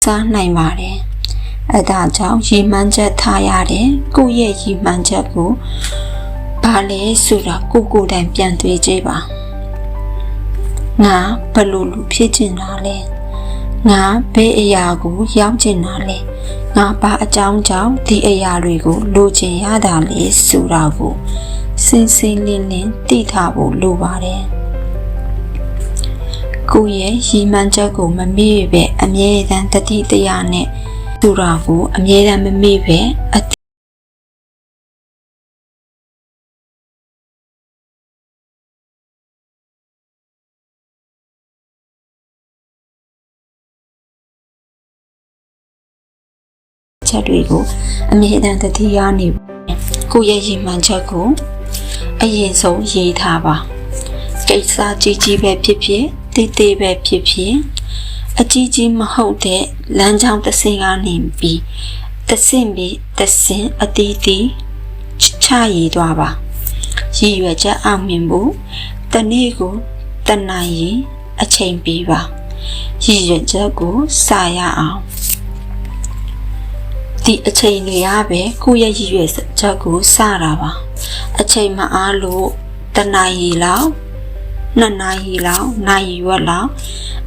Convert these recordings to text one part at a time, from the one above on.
စားနိုင်ပါတယ်အဲဒါကြောင့်ရည်မှန်းချက်ထားရတယ်ကိုယ့်ရဲ့ရည်မှန်းချက်ကိုဘာလဲဆိုတာကိုယ်တိုင်ပြန်တွေးကြည့်ပါငါဘယ်လိုလူဖြစ်ချင်တာလဲငါဘယ်အရာကိုရောက်ချင်တာလဲငါဘာအကြောင်းကြောင့်ဒီအရာတွေကိုလိုချင်ရတာလဲဆိုတာကိုစင်စင်လင်းလင်းသိထားဖို့လိုပါတယ်ကိုယ့်ရဲ့ရည်မှန်းချက်ကိုမမေ့ပဲအမြဲတမ်းတတိတရားနဲ့ဆိုတာကိုအမြဲတမ်းမမေ့ပဲချက်တွေကိုအမြဲတမ်းတတိယနေကိုယ့်ရဲ့ရည်မှန်းချက်ကိုအရင်ဆုံးရေးထားပါကိစ္စကြီးပဲဖြစ်ဖြစ်တေးပဲဖြစ်ဖြစ်အကြီးမဟုတ်တဲ့လမ်းကြောင်းတစ်ဆင့်ကနေပြီးတစ်ဆင့်အတီးတီးချရည်သွားပါရည်ရွယ်ချက်အောင်မြင်ဖို့တနေ့ကိုတနိုင်ရင်အချိန်ပေးပါရည်ရွယ်ချက်ကိုစာရအောင်ဒီအချိန်တွေရပဲကိုယ့်ရဲ့ရည်ရွယ်ချက်ကိုစတာပါအချိန်မအားလို့တနိုင်ရီလောက်2နာရီလောက်နိုင်ရွက်လောက်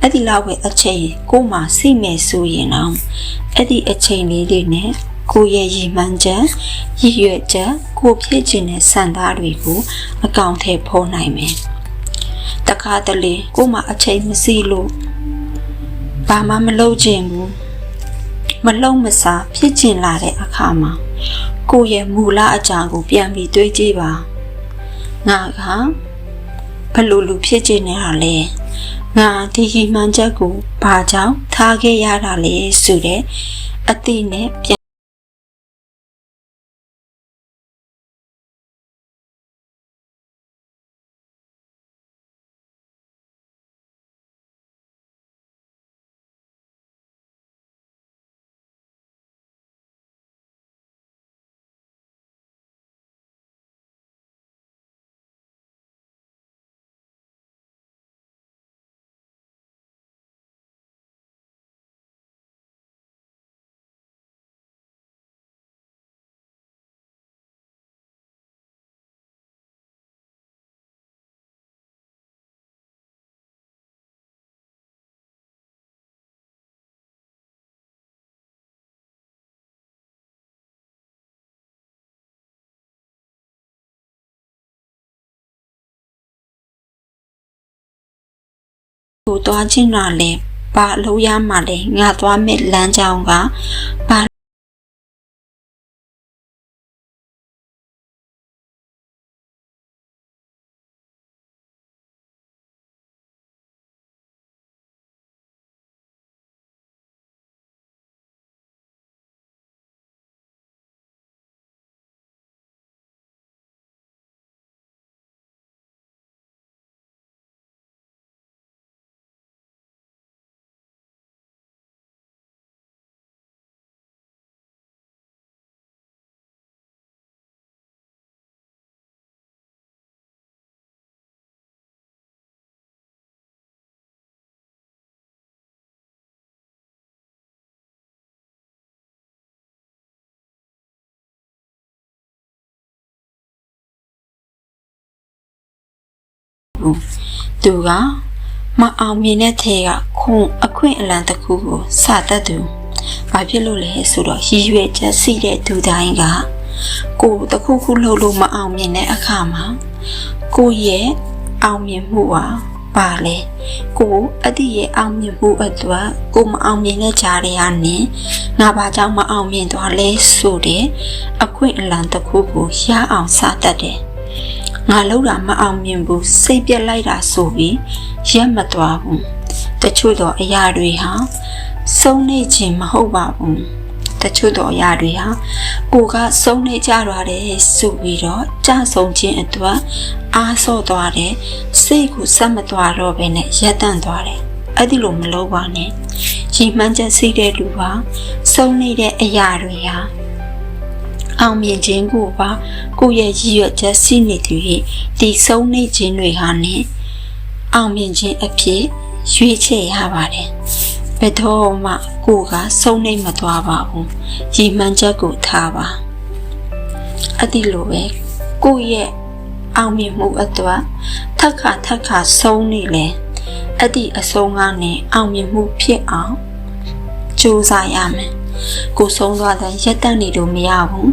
အဲ့ဒီလောက်ပဲအချိန်ကိုမှစိတ်မဲ့ဆိုရင်တော့အဲ့ဒီအချိန်လေးတွေနဲ့ကိုယ့်ရဲ့ရည်မှန်းချက်ရည်ရွယ်ချက်ကိုဖြစ်ချင်တဲ့စံသားတွေကိုအကောင့်ထဲဖော်နိုင်မယ်တခါတလေကိုမှအချိန်မစီလို့ဘာမှမလုပ်ချင်ဘူးမလုံးမစားဖြစ်ချင်လာတဲ့အခါမှာကိုယ့်ရဲ့မူလအကြောင်းကိုပြန်ပြီးတွေးကြည့်ပါငါကဘယ်လိုလူဖြစ်ချင်နေတာလဲငါဒီရည်မှန်းချက်ကိုဘာကြောင့်ထားခဲ့ရတာလဲဆိုတဲ့အသိနဲ့ပြန်ကိုသွားချင်းလာလဲဘာလို့ရမှာလဲငါသွားမဲ့လမ်းကြောင်းကဘာသူကမအောင်မြင်တဲ့ထဲကခွန်အခွင့်အလမ်းတစ်ခုကိုစတတ်သူဘာဖြစ်လို့လဲဆိုတော့ရည်ရွယ်ချက်ရှိတဲ့သူတိုင်းကကိုယ်တစ်ခုခုလုပ်လို့မအောင်မြင်တဲ့အခါမှာကိုယ့်ရဲ့အောင်မြင်မှုပါလဲကိုအတိရဲ့အောင်မြင်မှုအတွက်ကိုမအောင်မြင်တဲ့ကြားတွေကနေငါဘာကြောင့်မအောင်မြင်သွားလဲဆိုတဲ့အခွင့်အလမ်းတစ်ခုကိုရအောင်စတတ်တယ်ငါလောက်တာမအောင်မြင်ဘူးစိတ်ပြက်လိုက်တာဆိုပြီးရက်မသွားဘူးတချို့တော့အရာတွေဟာစုံနေခြင်းမဟုတ်ပါဘူးတချို့တော့အရာတွေဟာကိုကစုံနေကြရတယ်ဆိုပြီးတော့ကြဆုံးခြင်းအတွက်အားဆော့သွားတယ်စိတ်ကိုဆက်မသွားတော့ဘဲနဲ့ရက်တန့်သွားတယ်အဲ့ဒီလိုမလုပ်ပါနဲ့ရည်မှန်းချက်ရှိတဲ့လူဟာစုံနေတဲ့အရာတွေဟာအောင်မြင်ခြင်းကိုပါကိုယ့်ရဲ့ရည်ရွယ်ချက်ရှိနေသူရဲ့ဒီဆုံးနေခြင်းတွေဟာနဲ့အောင်မြင်ခြင်းအဖြစ်ရွေးချယ်ရပါတယ် ဘယ်တော့မှကိုကစုံနေမသွားပါဘူးရည်မှန်းချက်ကိုထားပါအဲ့ဒီလိုပဲကိုရဲ့အောင်မြင်မှုအတွက်ထပ်ခါဆုံးနေလေအဲ့ဒီအဆုံးကနေအောင်မြင်မှုဖြစ်အောင်ကြိုးစားရမယ်ကိုဆုံးသွားတဲ့ရက်တန့်နေလို့မရဘူး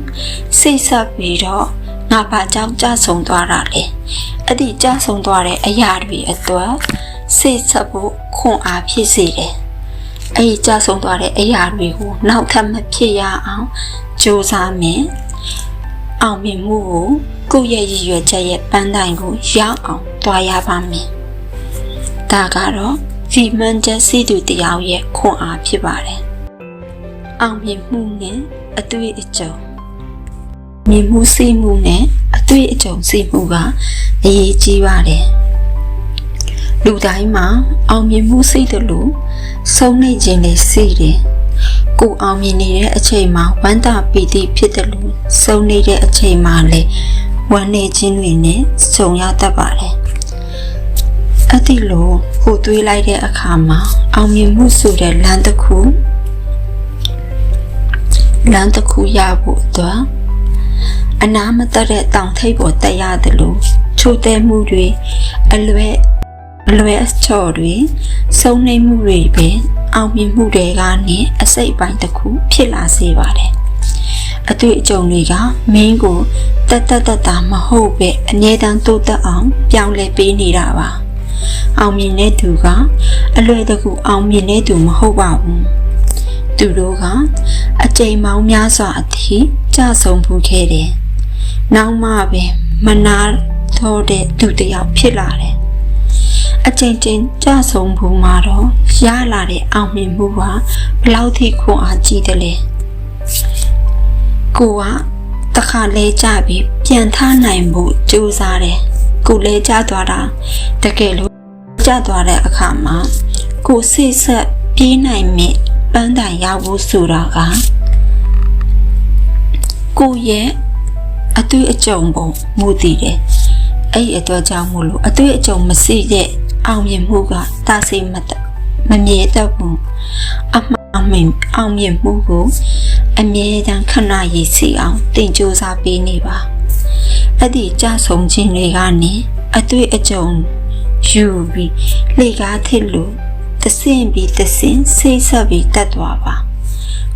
စိတ်ဆက်ပြီးတော့ငါဘာကြောင့်ကြဆုံးသွားတာလဲအဲ့ဒီကြဆုံးသွားတဲ့အရာတွေအတွက်စိတ်ဆက်ဖို့ခွန်အားဖြစ်စေတယ်အဲ့ဒီကြဆုံးသွားတဲ့အရာတွေကိုနောက်ထပ်မဖြစ်ရအောင်ကြိုးစားမယ်အောင်မြင်မှုကိုကိုယ့်ရဲ့ရည်ရွယ်ချက်ရဲ့ပန်းတိုင်ကိုရောက်အောင်တွားရပါမယ်ဒါကတော့ဒီမှန်ချက်စီသူတယောက်ရဲ့ခွန်အားဖြစ်ပါတယ်အောင်မြင်မှုနဲ့အတွေ့အကြုံမြင်မှုစိမှုနဲ့အတွေ့အကြုံစိမှုကအရေးကြီးပါတယ်လူတိုင်းမှာအောင်မြင်မှုစိတယ်လို့ဆုံးနေခြင်းနဲ့စိတယ်ကိုအောင်မြင်နေတဲ့အချိန်မှာဝမ်းသာပီတိဖြစ်တယ်လို့ဆုံးနေတဲ့အချိန်မှာလည်းဝမ်းနေခြင်းတွေနဲ့ဆုံရတတ်ပါတယ်အဲ့ဒီလိုကိုတွေးလိုက်တဲ့အခါမှာအောင်မြင်မှုဆိုတဲ့လမ်းတစ်ခုရဖို့အတွက်အနာမတတ်တဲ့တောင်ထိပ်ပေါ်တက်ရတယ်လို့ချိုးတဲမှုတွေအလွဲအချော်တွေစုံနှိမ်မှုတွေပဲအောင်မြင်မှုတွေကနေအစိတ်အပိုင်းတစ်ခုဖြစ်လာစေပါတယ်အတွေ့အကြုံတွေကမင်းကိုတမဟုတ်ပဲအမြဲတမ်းတိုးတက်အောင်ပြောင်းလဲပေးနေတာပါအောင်မြင်တဲ့သူကအလွယ်တကူအောင်မြင်တဲ့သူမဟုတ်ပါဘူးသူတို့ကအကြိမ်ပေါင်းများစွာအထိကြဆုံးဖူးခဲ့တယ်နောက်မှပဲမနာတော့တဲ့သူတယောက်ဖြစ်လာတယ်အကြိမ်ကြဆုံးဖူးမှာတော့ရလာတဲ့အောင်မြင်မှုကဘလောက်ထိခွန်အားကြီးတယ်လဲကိုကတခါလဲကြပြီးပြန်ထားနိုင်ဖို့ကြိုးစားတယ်ကိုလဲကြသွားတာတကယ်လို့ကြသွားတဲ့အခါမှာကိုစိတ်ဆက်ပြေးနိုင်မြင့်ပန်းတိုင်ရောက်ဖို့ဆိုတာကကိုရဲ့အတွေ့အကြုံပုံမူတည်တယ်အဲ့ဒီအတွက်ကြောင့်မို့လို့အတွေ့အကြုံမရှိတဲ့အောင်မြင်မှုကတာစိတ်မမြဲတတ်ဘူးအောင်မြင်မှုကိုအမြဲတမ်းခဏရည်စီအောင်တင်ကြိုးစားပေးနေပါအဲ့ဒီကြဆုံးခြင်းတွေကနေအတွေ့အကြုံယူပြီးလေကားထစ်လို့တဆင့်ပြီးတဆင့်စိတ်ဆက်ပြီးတက်သွားပါ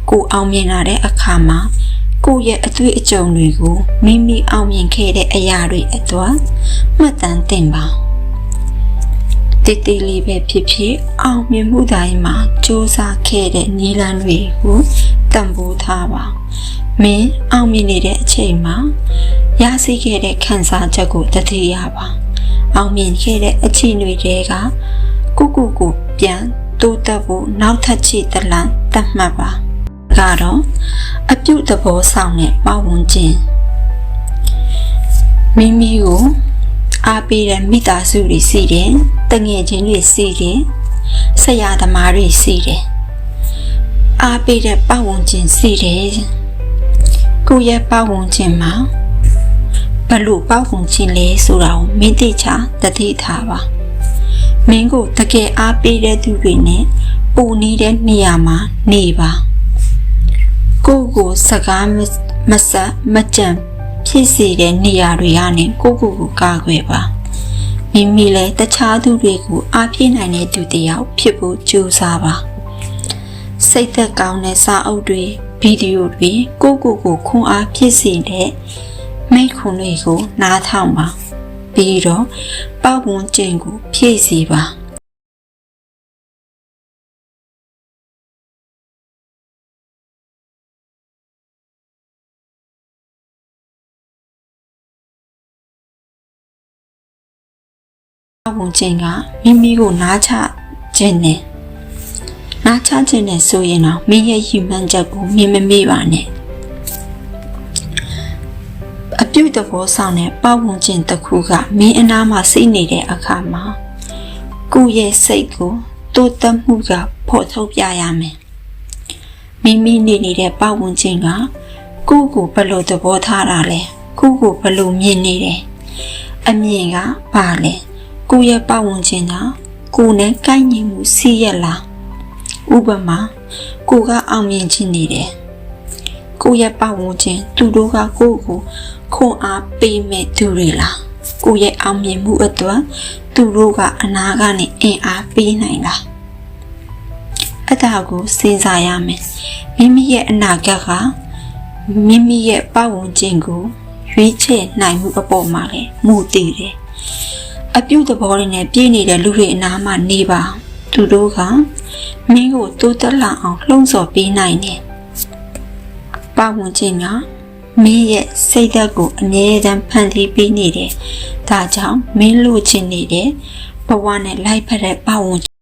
ကိုအောင်မြင်လာတဲ့အခါမှာကိုရဲ့အတွေ့အကြုံတွေကိုမိမိအောင်မြင်ခဲ့တဲ့အရာတွေအတွက်မှတ်တမ်းတင်ပါတိလေးပဲဖြစ်အောင်မြင်မှုတိုင်းမှာစ조사ခဲ့တဲ့နည်းလမ်းတွေကိုတန်ဖိုးထားပါမင်းအောင်မြင်နေတဲ့အချိန်မှာရရှိခဲ့တဲ့ခံစားချက်ကိုတတိယပါအောင်မြင်ခဲ့တဲ့အခြေအနေတွေကကိုပြန်တိုးတက်ဖို့နောက်ထပ်ချီတလန်တတ်မှတ်ပါကတော့အပြုတ်သဘောဆောင်တဲ့ပတ်ဝန်းကျင်မိမိကိုအားပေးတဲ့မိသားစုတွေရှိတယ်တငယ်ချင်းတွေရှိတယ်ဆရာသမားတွေရှိတယ်အားပေးတဲ့ပတ်ဝန်းကျင်ရှိတယ်ကိုယ့်ရဲ့ပတ်ဝန်းကျင်မှာဘလို့ပတ်ဝန်းကျင်လဲဆိုတာကိုမင်းသိချတတိထားပါမင်းကိုတကယ်အားပေးတဲ့သူတွေနဲ့ပူနေတဲ့နေရာမှာနေပါကိုစကားမဆက်မကြံဖြစ်စေတဲ့နေရာတွေကနေကိုကာကွယ်ပါမိမိလည်းတခြားသူတွေကိုအားပြည့်နိုင်တဲ့သူတယောက်ဖြစ်ဖို့ကြိုးစားပါစိတ်သက်ကောင်းတဲ့စာအုပ်တွေဗီဒီယိုတွေကိုခွန်အားဖြစ်စေတဲ့မိန့်ခွန်းတွေကိုနားထောင်ပါပြီးတော့ပတ်ဝန်းကျင်ကိုဖြည့်စီပါဝင်ချင်းကမိမိကိုနားချခြင်းနဲ့ဆိုရင်တော့မင်းရဲ့ရည်မှန်းချက်ကိုမြင်မမေ့ပါနဲ့အပြုတ်သဘောဆောင်တဲ့ပတ်ဝန်းကျင်တစ်ခုကမင်းအနားမှာစိတ်နေတဲ့အခါမှာကိုယ့်ရဲ့စိတ်ကိုတိုးတက်မှုကဖော်ထုတ်ပြရမယ်မိမိနေတဲ့ပတ်ဝန်းကျင်ကကိုယ့်ကိုဘယ်လိုသဘောထားတာလဲကိုယ့်ကိုဘယ်လိုမြင်နေတယ်အမြင်ကဘာလဲကိုယ့်ရဲ့ပတ်ဝန်းကျင်ကကိုယ်နဲ့ကိုက်ညီမှုရှိရလား ဥပမာကိုကအောင်မြင်ခြင်းနေတယ်ကိုရဲ့ပတ်ဝန်းကျင်သူတို့ကကိုကိုခွန်အားပေးမဲ့သူတွေလားကိုရဲ့အောင်မြင်မှုအတွက်သူတို့ကအနာကနေအင်အားပေးနိုင်လားအဲ့ဒါကိုစဉ်းစားရမယ်မိမိရဲ့အနာဂတ်ကမိမိရဲ့ပတ်ဝန်းကျင်ကိုရွေးချယ်နိုင်မှုအပေါ်မှာလည်းမူတည်တယ်အပြုသဘောတွေနဲ့ပြည့်နေတဲ့လူတွေအနားမှာနေပါသူတို့ကမင်းကိုတိုးတက်လာအောင်လှုံ့ဆော်ပေးနိုင်တယ်ပတ်ဝန်းကျင်ကမင်းရဲ့စိတ်ဓာတ်ကိုအမြဲတမ်းဖန်တီးပေးနေတယ်ဒါကြောင့်မင်းလိုချင်နေတဲ့ဘဝနဲ့လိုက်ဖက်တဲ့ပတ်ဝန်းကျင်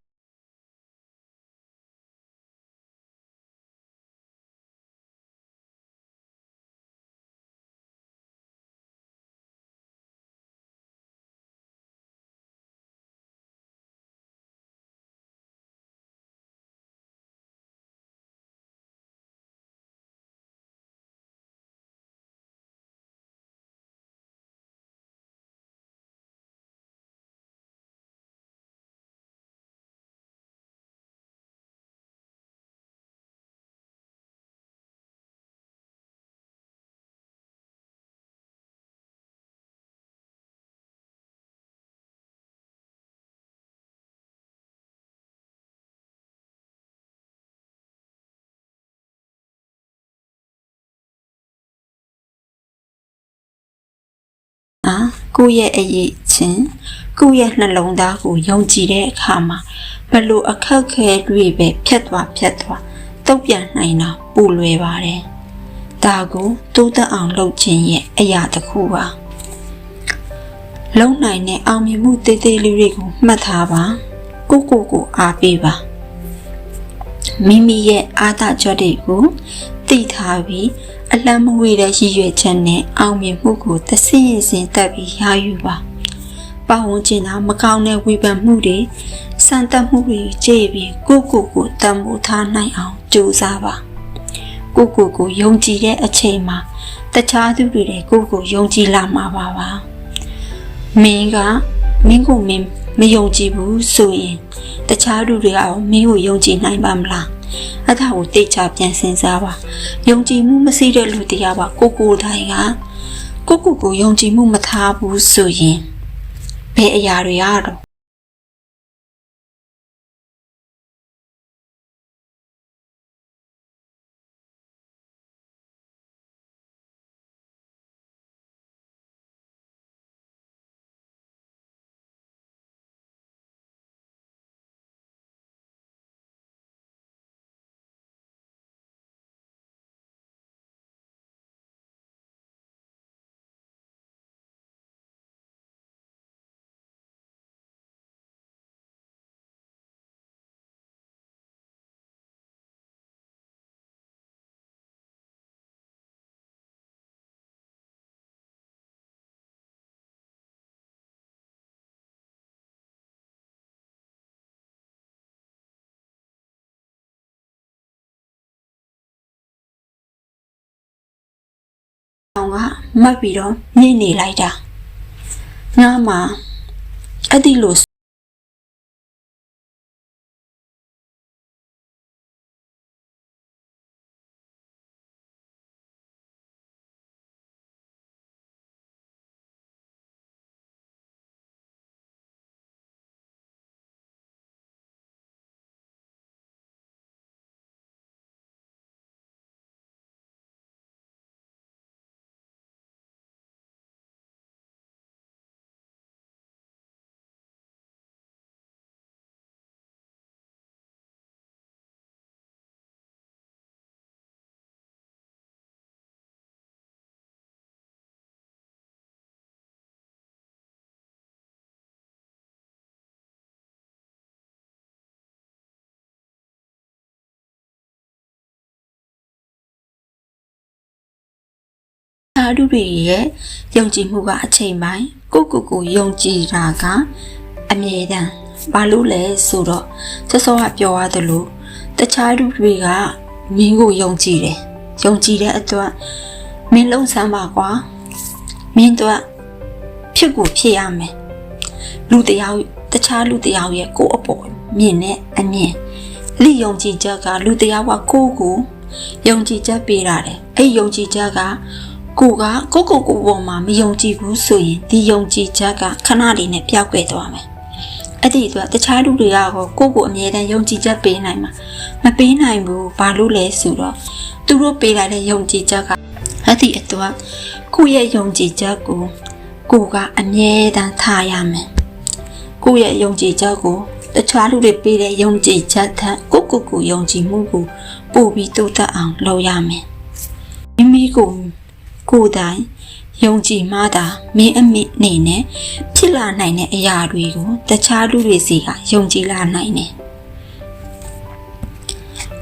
ကိုယ့်ရဲ့အရေးချင်းကိုယ့်ရဲ့နှလုံးသားကိုယုံကြည်တဲ့အခါမှာဘလို့အခက်ခဲတွေပဲဖြတ်သွားတုတ်ပြန်နိုင်တာပိုလွယ်ပါတယ်ဒါကိုတိုးတက်အောင်လုပ်ခြင်းရဲ့အရာတစ်ခုပါလုံနိုင်တဲ့အောင်မြင်မှုတည်တည်လေးတွေကိုမှတ်ထားပါကိုအားပေးပါမိမိရဲ့အားသာချက်တွေကိုသိထားပြီးအလံမဝေတဲ့ရည်ရွယ်ချက်နဲ့အောင်မြင်မှုကိုသစင်းရင်တက်ပြီးရယူပါပတ်ဝန်းကျင်ကမကောင်းတဲ့ဝေဖန်မှုတွေစံတက်မှုတွေကြည့်ပြီးကိုတန်ဖိုးထားနိုင်အောင်ကြိုးစားပါကိုယုံကြည်တဲ့အချိန်မှာတခြားသူတွေလည်းကိုယုံကြည်လာမှာပါမင်းကိုမယုံကြည်ဘူးဆိုရင်တခြားသူတွေကမင်းကိုယုံကြည်နိုင်ပါမလားအဲ့ဒါကိုတိတ်ချပြန်စဉ်းစားပါယုံကြည်မှုမရှိတဲ့လူတရားပါကိုတိုင်းကကိုယုံကြည်မှုမထားဘူးဆိုရင်ဘယ်အရာတွေရတော့အောင်ကမှတ်ပြီးတော့မြင်နေလိုက်တာငါမှအဲ့ဒီလိုဓာတုတွေရဲ့ယုံကြည်မှုကအချိန်ပိုင်းကိုယုံကြည်တာကအမြဲတမ်းဘာလို့လဲဆိုတော့စောကပြောရသလိုတခြားလူတွေကမင်းကိုယုံကြည်တယ်ယုံကြည်တဲ့အတွက်မင်းလုံးစမ်းပါကွာမင်းတို့ဖြစ်ကိုဖြစ်ရမယ်လူတယောက်တခြားလူတယောက်ရဲ့ကိုယ်အပေါ်မြင်တဲ့အမြင် လိယုံကြည်ချက်ကလူတရားကကိုယုံကြည်ချက်ပေးရတယ်အဲ့ယုံကြည်ချက်ကကိုပေါ်မှာမယုံကြည်ဘူးဆိုရင်ဒီယုံကြည်ချက်ကခဏလေးနဲ့ပျောက်ကွယ်သွားမယ်အဲ့ဒီအတွက်တခြားလူတွေကကိုအမြဲတမ်းယုံကြည်ချက်ပေးနိုင်မှာမပေးနိုင်ဘူးဘာလို့လဲဆိုတော့သူတို့ပေးလိုက်တဲ့ယုံကြည်ချက်ကအဲ့ဒီအတွက်ကိုရဲ့ယုံကြည်ချက်ကိုကအမြဲတမ်းထားရမယ်ကိုရဲ့ယုံကြည်ချက်ကိုတခြားလူတွေပေးတဲ့ယုံကြည်ချက်ထက်ကိုယုံကြည်မှုကိုပို့ပြီးတိုးတက်အောင်လုပ်ရမယ်မိမိကိုယ်တိုင်ယုံကြည်မှသာမင်းအမိနေနဲ့ဖြစ်လာနိုင်တဲ့အရာတွေကိုတခြားလူတွေစီကယုံကြည်လာနိုင်တယ်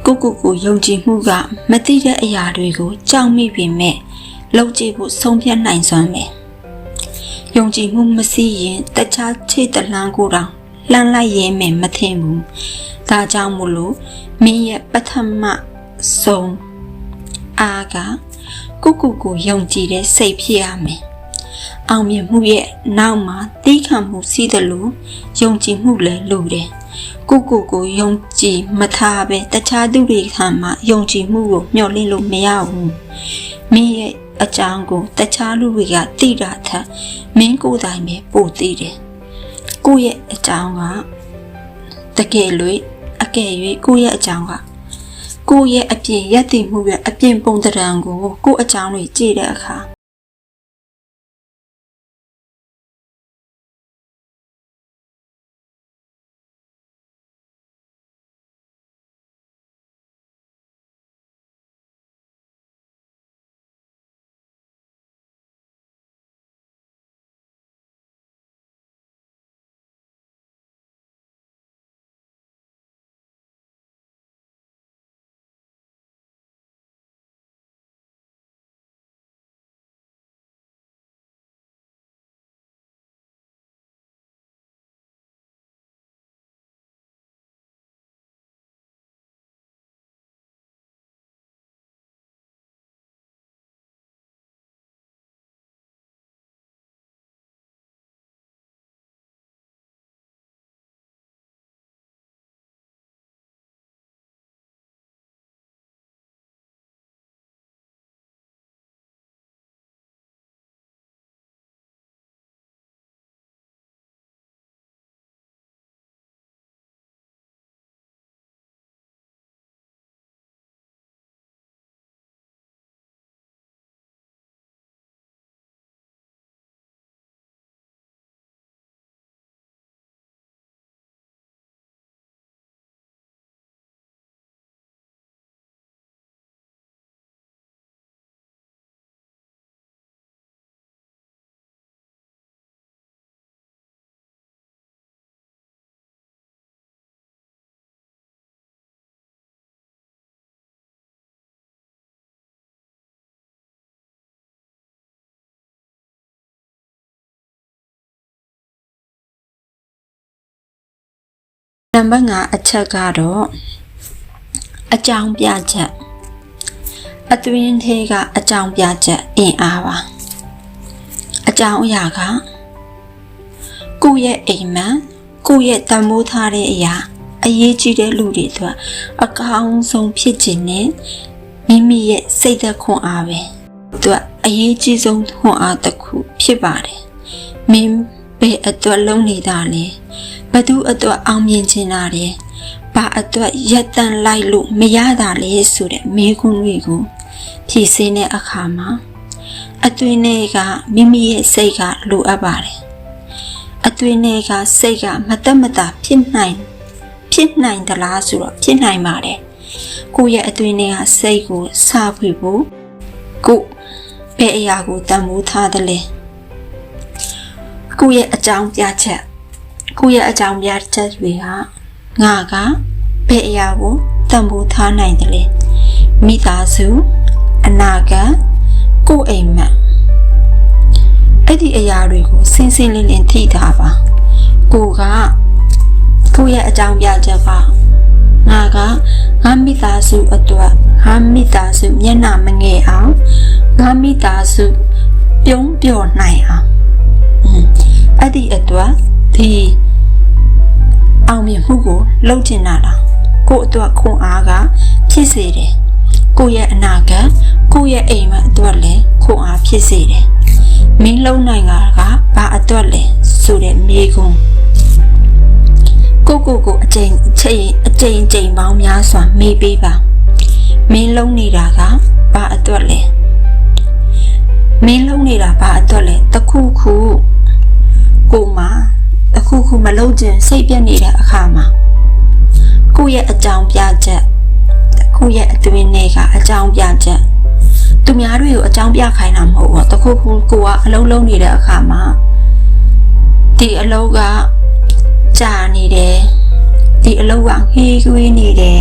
ကိုယုံကြည်မှုကမသိတဲ့အရာတွေကိုကြောက်မိပေမဲ့လုပ်ကြည့်ဖို့ဆုံးဖြတ်နိုင်စွမ်းပဲယုံကြည်မှုမရှိရင်တခြားခြေတလန်းကိုတောင်လှမ်းလိုက်ရဲမယ်မထင်ဘူးဒါကြောင့်မို့လို့မင်းရဲ့ပထမဆုံးအားကကိုယုံကြည်တဲ့စိတ်ဖြစ်ရမယ်အောင်မြင်မှုရဲ့နောက်မှာသိခံမှုရှိတယ်လို့ယုံကြည်မှုလည်းလိုတယ်ကိုယုံကြည်မထားပဲတခြားသူတွေခံမှာယုံကြည်မှုကိုမျှော်လင့်လို့မရဘူးမင်းရဲ့အကြောင်းကိုတခြားလူတွေကသိတာထက်မင်းကိုယ်တိုင်ပဲပိုသိတယ်ကိုရဲ့အကြောင်းကတကယ်လို့အကယ်၍ကိုရဲ့အကြောင်းကကိုရဲ့အပြင်ရည်တည်မှုရဲ့အပြင်ပုံသဏ္ဍာန်ကိုအကြောင်းတွေကြည့်တဲ့အခါနံပါတ်5အချက်ကတော့အကြောင်းပြချက်အတွင်းထဲကအကြောင်းပြချက်အင်အားပါအကြောင်းအရာကကိုယ့်ရဲ့အိမ်မှာကိုယ့်ရဲ့တန်ဖိုးထားတဲ့အရာအရေးကြီးတဲ့လူတွေအတွက်အကောင်းဆုံးဖြစ်ခြင်းနဲ့မိမိရဲ့စိတ်သက်ခွန်အားပဲသူကအရေးကြီးဆုံးခွန်အားတစ်ခုဖြစ်ပါတယ်မင်းဘယ်အတွက်လုံးနေတာလဲဘသူအတွက်အောင်မြင်ချင်တာလဲဘာအတွက်ရက်တန်လိုက်လို့မရတာလဲဆိုတဲ့မေးခွန်းတွေကိုဖြေရှင်းတဲ့အခါမှာအတွင်းထဲကမိမိရဲ့စိတ်ကလိုအပ်ပါတယ်အတွင်းထဲကစိတ်ကမတက်မတာဖြစ်နိုင်သလားဆိုတော့ဖြစ်နိုင်ပါတယ်ကိုယ့်ရဲ့အတွင်းထဲကစိတ်ကိုစဖွေဖို့ကိုဘယ်အရာကိုတန်ဖိုးထားတယ်လဲကိုယ့်ရဲ့အကြောင်းပြချက်တွေကငါကဘယ်အရာကိုတန်ဖိုးထားနိုင်တယ်လဲမိသားစုအနာဂတ်ကိုယ်အိမ်မက်အဲ့ဒီအရာတွေကိုစင်စင်လင်းလင်းသိတာပါကိုရဲ့အကြောင်းပြချက်ကငါမိသားစုအတွက်ငါမိသားစုမျက်နှာမငယ်အောင်ငါမိသားစုပြုံးပျော်နိုင်အောင်အဲ့ဒီအတွက်ဒီအောင်မြင်မှုကိုလုပ်ချင်တာလား ကိုအတွက်ခွန်အားကဖြစ်စေတယ်ကိုရဲ့အနာဂတ်ကိုရဲ့အိမ်မက်အတွက်လည်းခွန်အားဖြစ်စေတယ်မင်းလုံးနိုင်တာကဘာအတွက်လဲဆိုတဲ့မြေကွန်းကိုအချိန်ပေါင်းများစွာမေးပေးပါမင်းလုံးနေတာကဘာအတွက်လဲမင်းလုံးနေတာဘာအတွက်လဲတခုခုကိုမှတခုခုမလုံးကျင်စိတ်ပြတ်နေတဲ့အခါမှာကိုရဲ့အကြောင်းပြချက်ကိုရဲ့အတွင်းထဲကအကြောင်းပြချက်သူများတွေကိုအကြောင်းပြခိုင်းတာမဟုတ်ဘူးတခုခုကိုကအလုံးလုံးနေတဲ့အခါမှာဒီအလုံးကကြာနေတယ်ဒီအလုံးကဟေးကွေးနေတယ်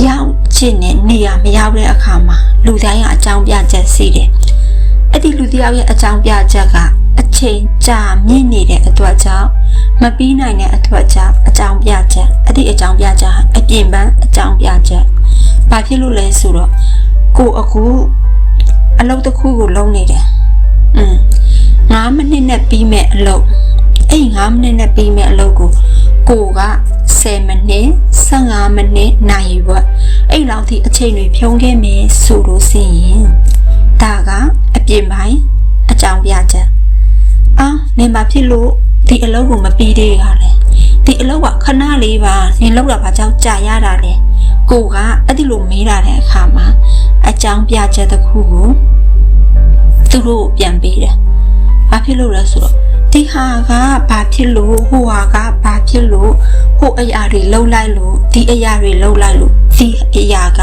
ရောက်ချင်တဲ့နေရာမရောက်တဲ့အခါမှာလူတိုင်းကအကြောင်းပြချက်ရှိတယ်အဲ့ဒီလူတယောက်ရဲ့အကြောင်းပြချက်ကအချိန်ကြာမြင့်နေတဲ့အတွက်ကြောင့်မပြီးနိုင်တဲ့အတွက်ကြောင့်အကြောင်းပြချက်အဲ့ဒီအကြောင်းပြချက်အပြင်ပန်းအကြောင်းပြချက်ဘာဖြစ်လို့လဲဆိုတော့ကိုအခုအလုပ်တစ်ခုကိုလုပ်နေတယ်9မိနစ်နဲ့ပြီးမဲ့အလုပ်အဲ့9မိနစ်နဲ့ပြီးမဲ့အလုပ်ကိုက10မိနစ်15မိနစ်နိုင်ရွက်အဲ့လောက်ထိအချိန်တွေဖြုံးခဲ့မယ်ဆိုလို့ရှိရင်ဒါကအပြင်ပိုင်းအကြောင်းပြချက်နေမှာဖြစ်လို့ဒီအလုပ်ကိုမပြီးသေးရလဲဒီအလုပ်ကခဏလေးပါနေလောက်တာဘာကြောင့်ကြာရတာလဲကိုကအဲ့ဒီလိုမေးတာတဲ့အခါမှာအကြောင်းပြချက်တစ်ခုကိုသူတို့ပြန်ပေးတယ်ဘာဖြစ်လို့လဲဆိုတော့ဒီဟာကဘာဖြစ်လို့ဟိုဟာကဘာဖြစ်လို့ဟိုအရာတွေလှုပ်လိုက်လို့ဒီအရာတွေလှုပ်လိုက်လို့ဒီအရာက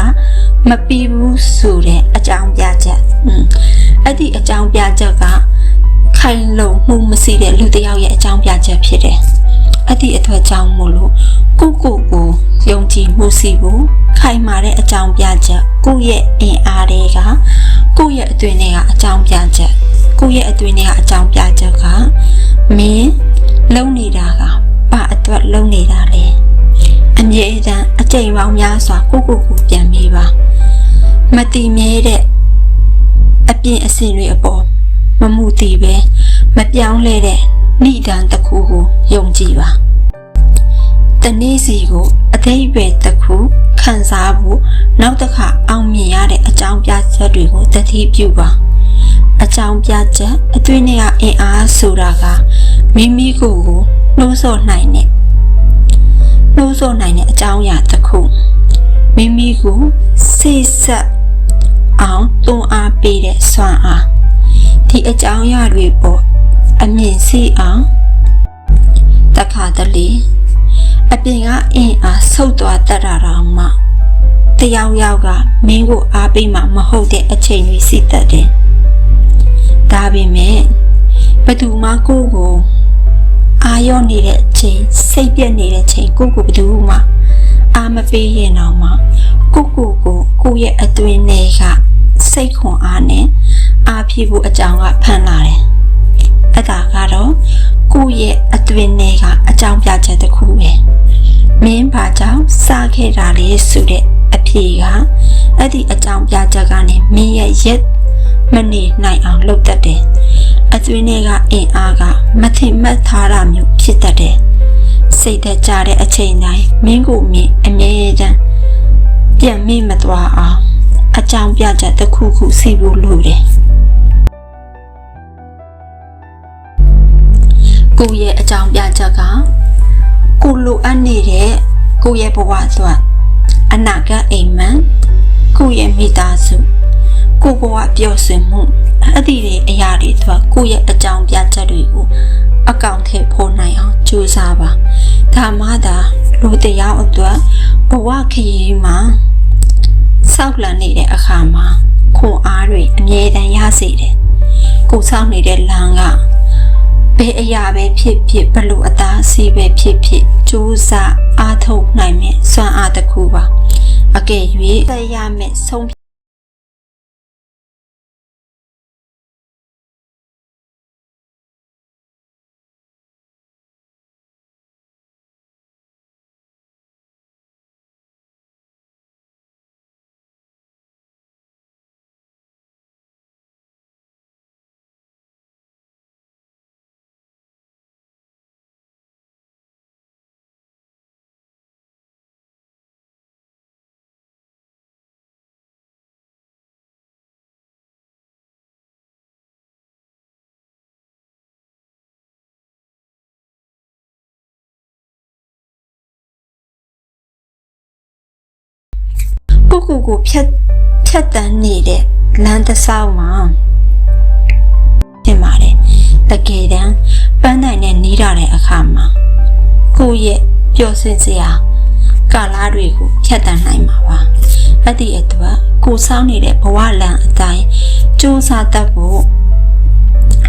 မပြီးဘူးဆိုတဲ့အကြောင်းပြချက်အဲ့ဒီအကြောင်းပြချက်ကခိုင်လုံမှုမရှိတဲ့လူတစ်ယောက်ရဲ့အကြောင်းပြချက်ဖြစ်တယ်အဲ့ဒီအတွက်ကြောင့်မို့လို့ကိုယုံကြည်မှုရှိဖို့ခိုင်မာတဲ့အကြောင်းပြချက်ကိုရဲ့အင်အားတွေကကိုရဲ့အတွင်းထဲကအကြောင်းပြချက်ကိုရဲ့အတွင်းထဲကအကြောင်းပြချက်ကမင်းလုံနေတာကဘာအတွက်လုံနေတာလဲအမြဲတမ်းအချိန်ပေါင်းများစွာကိုပြန်မေးပါမတည်မြဲတဲ့အပြင်အစင်တွေအပေါ်မမှုတည်ပဲမပြောင်းလဲတဲ့ဏိဒံတစ်ခုကိုယုံကြည်ပါတနေ့စီကိုအသေးပဲတစ်ခုခံစားဖို့နောက်တစ်ခါအောင်မြင်ရတဲ့အကြောင်းပြချက်တွေကိုသတိပြုပါအကြောင်းပြချက်အတွင်းထဲကအင်အားဆိုတာကမိမိကိုယ်နှိုးဆော်နိုင်တဲ့အကြောင်းအရာတစ်ခုမိမိကိုစိတ်ဆက်အောင်တွန်းအားပေးတဲ့စွမ်းအားဒီအကြောင်းအရာတွေပေါ်အမြင်ရှိအောင်တခါတလေအပြင်ကအင်အားဆုတ်သွားတတ်တာတော့မှတယောက်ကမင်းကိုအားပေးမှမဟုတ်တဲ့အချိန်တွေရှိတတ်တယ်ဒါပေမဲ့ဘသူမှကိုအာရုံနေတဲ့ချိန်စိတ်ပြက်နေတဲ့ချိန်ကိုဘသူမှအားမပေးရင်တော့မှကိုရဲ့အတွင်းထဲကစိတ်ခွန်အားနဲ့အားဖြစ်ဖို့အကြောင်းကဖန်လာတယ်အဲ့ဒါကတော့ကိုရဲ့အတွင်းထဲကအကြောင်းပြချက်တစ်ခုပဲမင်းဘာကြောင့်စားခဲ့တာလဲဆိုတဲ့အဖြေကအဲ့ဒီအကြောင်းပြချက်ကနေမင်းရဲ့ရက်မနေနိုင်အောင်လုပ်တတ်တယ်အတွင်းထဲကအင်အားကမထင်မှတ်ထားတာမျိုးဖြစ်တတ်တယ်စိတ်သက်ကြတဲ့အချိန်တိုင်းမင်းကိုမြင်အမြဲတမ်းပြန်မိမသွားအောင်အကြောင်းပြချက်တစ်ခုခုစီဖို့လိုတယ်ကိုရဲ့အကြောင်းပြချက်ကကိုလိုအပ်နေတဲ့ကိုရဲ့ဘဝအတွက်အနာဂတ်အိမ်မက်ကိုရဲ့မိသားစုကိုဘဝပျော်ရွှင်မှုအသည့်တွေအရာတွေအတွက်ကိုရဲ့အကြောင်းပြချက်တွေကိုအကောင့်ထဲပေါ်နိုင်အောင်ကြိုးစားပါဒါမှသာလူတစ်ယောက်အတွက်ဘဝခရီးမှာစောက်လန့်နေတဲ့အခါမှာခွန်အားတွေအမြဲတမ်းရစေတယ်ကိုစောင့်နေတဲ့လမ်းကဘယ်အရာပဲဖြစ်ဖြစ်ဘလို့အသားစီးပဲဖြစ်ဖြစ်ကြိုးစားအားထုတ်နိုင်မယ်စွမ်းအားတစ်ခုပါအကယ်၍သက်ရမယ်ဆုံး ကိုဖြတ်တန်းနေတဲ့လမ်းတစ်ဆောက်မှာဖြစ်ပါတယ်တကယ်တမ်းပန်းတိုင်နဲ့နီးရတဲ့အခါမှာကိုယ့်ရဲ့ပျော်ရွှင်စရာကာလတွေကိုဖြတ်တန်းနိုင်မှာပါအဲ့ဒီအတွက်ကိုစောင်းနေတဲ့ဘဝလမ်းအတိုင်းစူးစမ်းတတ်ဖို့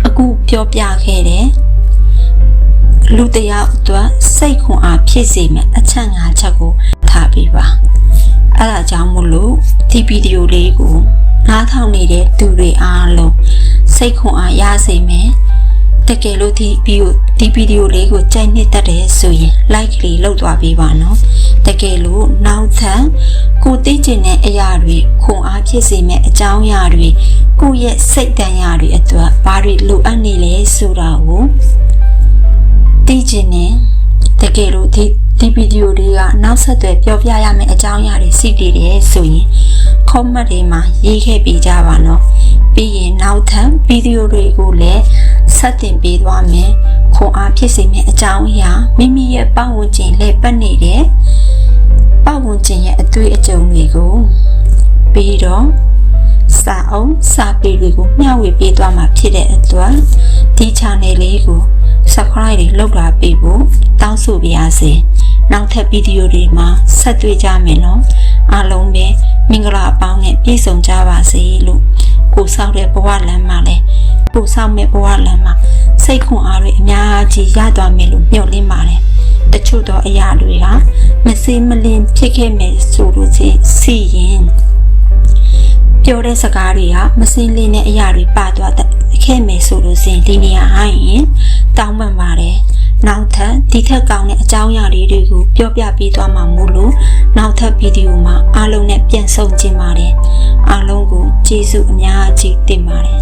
အခုပြောပြခဲ့တယ်လူတယောက်အတွက်စိတ်ခွန်အားဖြစ်စေမယ့်အချက်၅ချက်ကိုထားပေးပါအဲ့ဒါကြောင့်မို့လို့ဒီဗီဒီယိုလေးကိုနားထောင်နေတဲ့သူတွေအားလုံးစိတ်ခွန်အားရစေမယ်တကယ်လို့ဒီဗီဒီယိုလေးကိုကြိုက်နှစ်သက်တယ်ဆိုရင် like လေးလုပ်သွားပေးပါနော်တကယ်လို့နောက်ထပ်ကိုသိကျင်တဲ့အရာတွေခွန်အားဖြစ်စေမယ့်အကြောင်းအရာတွေကိုယ့်ရဲ့စိတ်တန်ရာတွေအတွက်ဘာတွေလိုအပ်နေလဲဆိုတာကိုသိကျင်နေတကယ်လို့ဒီဗီဒီယိုလေးကနောက်ဆက်တွဲပြောပြရမယ့်အကြောင်းအရာတွေရှိသေးတယ်ဆိုရင် comment တွေမှာရေးခဲ့ပေးကြပါနော်ပြီးရင်နောက်ထပ်ဗီဒီယိုတွေကိုလည်းဆက်တင်ပေးသွားမယ်ခွန်အားဖြစ်စေမယ့်အကြောင်းအရာမိမိရဲ့ပတ်ဝန်းကျင်လက်ပတ်နေတဲ့ပတ်ဝန်းကျင်ရဲ့အတွေ့အကြုံတွေကိုပြီးတော့စာအုပ်စာပေတွေကိုမျှဝေပေးသွားမှာဖြစ်တဲ့အတွက်ဒီ channel လေးကို subscribe တွေလုပ်လာပေးဖို့တောင်းဆိုပါရစေနောက်ထပ်ဗီဒီယိုတွေမှာဆက်တွေ့ကြမယ်နော်အားလုံးပဲမင်္ဂလာအပေါင်းနဲ့ပြည့်စုံကြပါစေလို့ကိုဆောက်တဲ့ဘဝလမ်းမှာလဲကိုဆောက်မဲ့ဘဝလမ်းမှာစိတ်ခွန်အားတွေအများကြီးရသွားမယ်လို့မျှော်လင့်ပါတယ်တချို့သောအရာတွေကမစေးမလင်းဖြစ်ခဲ့မယ်ဆိုလို့စီရင်ပြောတဲ့စကားတွေကမစင်းလင်းတဲ့အရာတွေပါသွားခဲ့မယ်ဆိုလို့စီဒီနေရာဟိုင်းရင်တောင်းပန်ပါတယ်နောက်ထပ်ဒီထက်ကောင်းတဲ့အကြောင်းအရာတွေကိုပြောပြပေးသွားမှာမို့လို့နောက်ထပ်ဗီဒီယိုမှာအားလုံးနဲ့ပြန်ဆုံကြပါတယ်အားလုံးကိုကျေးဇူးအများကြီးတင်ပါတယ်